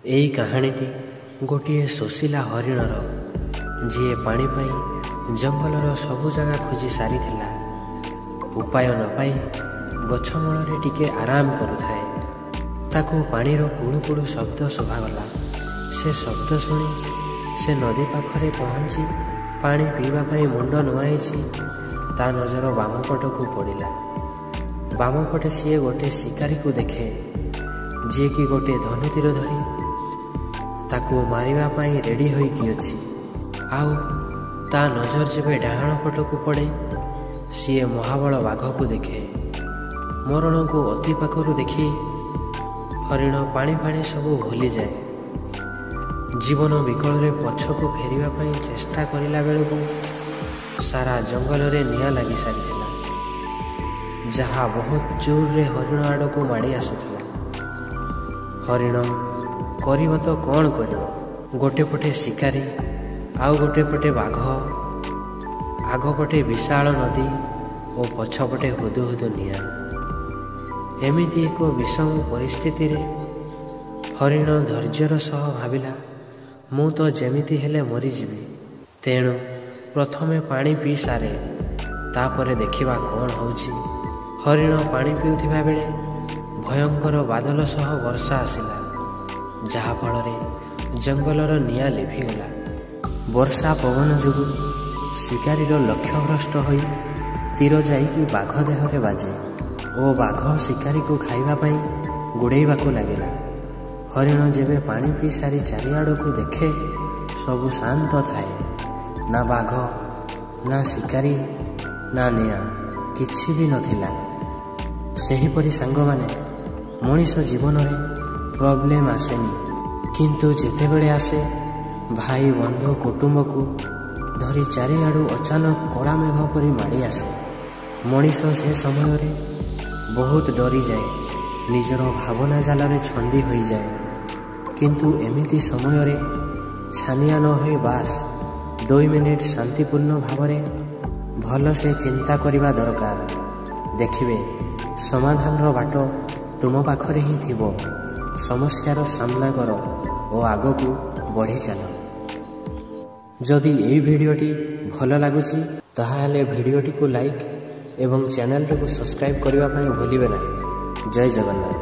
ଏହି କାହାଣୀଟି ଗୋଟିଏ ଶୋଷିଲା ହରିଣର, ଯିଏ ପାଣି ପାଇଁ ଜଙ୍ଗଲର ସବୁ ଜାଗା ଖୋଜି ସାରିଥିଲା। ଉପାୟ ନ ପାଇ ଗଛ ମୂଳରେ ଟିକେ ଆରାମ କରୁଥାଏ। ତାକୁ ପାଣିର କୁଳୁ କୁଳୁ ଶବ୍ଦ ଶୁଭାଗଲା। ସେ ଶବ୍ଦ ଶୁଣି ସେ ନଦୀ ପାଖରେ ପହଞ୍ଚି ପାଣି ପିଇବା ପାଇଁ ମୁଣ୍ଡ ନୁଆଁଇଛି। ତା ନଜର ବାମ ପଟକୁ ପଡ଼ିଲା। ବାମ ପଟେ ସିଏ ଗୋଟିଏ ଶିକାରୀକୁ ଦେଖେ, ଯିଏକି ଗୋଟିଏ ଧନୁତୀର ଧରି ତାକୁ ମାରିବା ପାଇଁ ରେଡ଼ି ହୋଇକି ଅଛି। ଆଉ ତା ନଜର ଯେବେ ଡାହାଣ ପଟକୁ ପଡ଼େ, ସିଏ ମହାବଳ ବାଘକୁ ଦେଖେ। ମରଣକୁ ଅତି ପାଖରୁ ଦେଖି ହରିଣ ପାଣି ଫାଣି ସବୁ ଭୁଲିଯାଏ। ଜୀବନ ବିକଳରେ ପଛକୁ ଫେରିବା ପାଇଁ ଚେଷ୍ଟା କରିଲା ବେଳକୁ ସାରା ଜଙ୍ଗଲରେ ନିଆଁ ଲାଗି ସାରିଥିଲା, ଯାହା ବହୁତ ଜୋରରେ ହରିଣ ଆଡ଼କୁ ମାଡ଼ି ଆସୁଥିଲା। ହରିଣ କରିବ ତ କ'ଣ କରିବ? ଗୋଟେ ପଟେ ଶିକାରୀ, ଆଉ ଗୋଟେ ପଟେ ବାଘ, ଆଗପଟେ ବିଶାଳ ନଦୀ ଓ ପଛପଟେ ହୁଦୁ ହୁଦୁ ନିଆଁ। ଏମିତି ଏକ ବିଷମ ପରିସ୍ଥିତିରେ ହରିଣ ଧୈର୍ଯ୍ୟର ସହ ଭାବିଲା, ମୁଁ ତ ଯେମିତି ହେଲେ ମରିଯିବି। ତେଣୁ ପ୍ରଥମେ ପାଣି ପିଇ ସାରେ, ତାପରେ ଦେଖିବା କ'ଣ ହେଉଛି। ହରିଣ ପାଣି ପିଉଥିବା ବେଳେ ଭୟଙ୍କର ବାଦଲ ସହ ବର୍ଷା ଆସିଲା, ଯାହାଫଳରେ ଜଙ୍ଗଲର ନିଆଁ ଲିଭିଗଲା। ବର୍ଷା ପବନ ଯୋଗୁଁ ଶିକାରୀର ଲକ୍ଷ୍ୟଭ୍ରଷ୍ଟ ହୋଇ ତୀର ଯାଇକି ବାଘ ଦେହରେ ବାଜେ ଓ ବାଘ ଶିକାରୀକୁ ଖାଇବା ପାଇଁ ଗୋଡ଼େଇବାକୁ ଲାଗିଲା। ହରିଣ ଯେବେ ପାଣି ପିଇ ସାରି ଚାରିଆଡ଼କୁ ଦେଖେ, ସବୁ ଶାନ୍ତ ଥାଏ। ନା ବାଘ, ନା ଶିକାରୀ, ନା ନିଆଁ, କିଛି ବି ନଥିଲା। ସେହିପରି ସାଙ୍ଗମାନେ, ମଣିଷ ଜୀବନରେ ପ୍ରୋବ୍ଲେମ୍ ଆସେନି, କିନ୍ତୁ ଯେତେବେଳେ ଆସେ ଭାଇ ବନ୍ଧୁ କୁଟୁମ୍ବକୁ ଧରି ଚାରିଆଡ଼ୁ ଅଚାନକ କଳା ମେଘ ପରି ମାଡ଼ି ଆସେ। ମଣିଷ ସେ ସମୟରେ ବହୁତ ଡରିଯାଏ, ନିଜର ଭାବନା ଜାଲରେ ଛନ୍ଦି ହୋଇଯାଏ। କିନ୍ତୁ ଏମିତି ସମୟରେ ଛାନିଆ ନ ହୋଇ ବାସ୍ 2 ମିନିଟ୍ ଶାନ୍ତିପୂର୍ଣ୍ଣ ଭାବରେ ଭଲସେ ଚିନ୍ତା କରିବା ଦରକାର। ଦେଖିବେ ସମାଧାନର ବାଟ ତୁମ ପାଖରେ ହିଁ ଥିବ। ସମସ୍ୟାର ସାମ୍ନା କର ଓ ଆଗକୁ ବଢ଼ି ଚାଲ। ଯଦି ଏହି ଭିଡ଼ିଓଟି ଭଲ ଲାଗୁଛି ତାହେଲେ ଭିଡ଼ିଓଟିକୁ ଲାଇକ୍ ଏବଂ ଚ୍ୟାନେଲଟିକୁ ସବସ୍କ୍ରାଇବ୍ କରିବା ପାଇଁ ଭୁଲିବେ ନାହିଁ। ଜୟ ଜଗନ୍ନାଥ।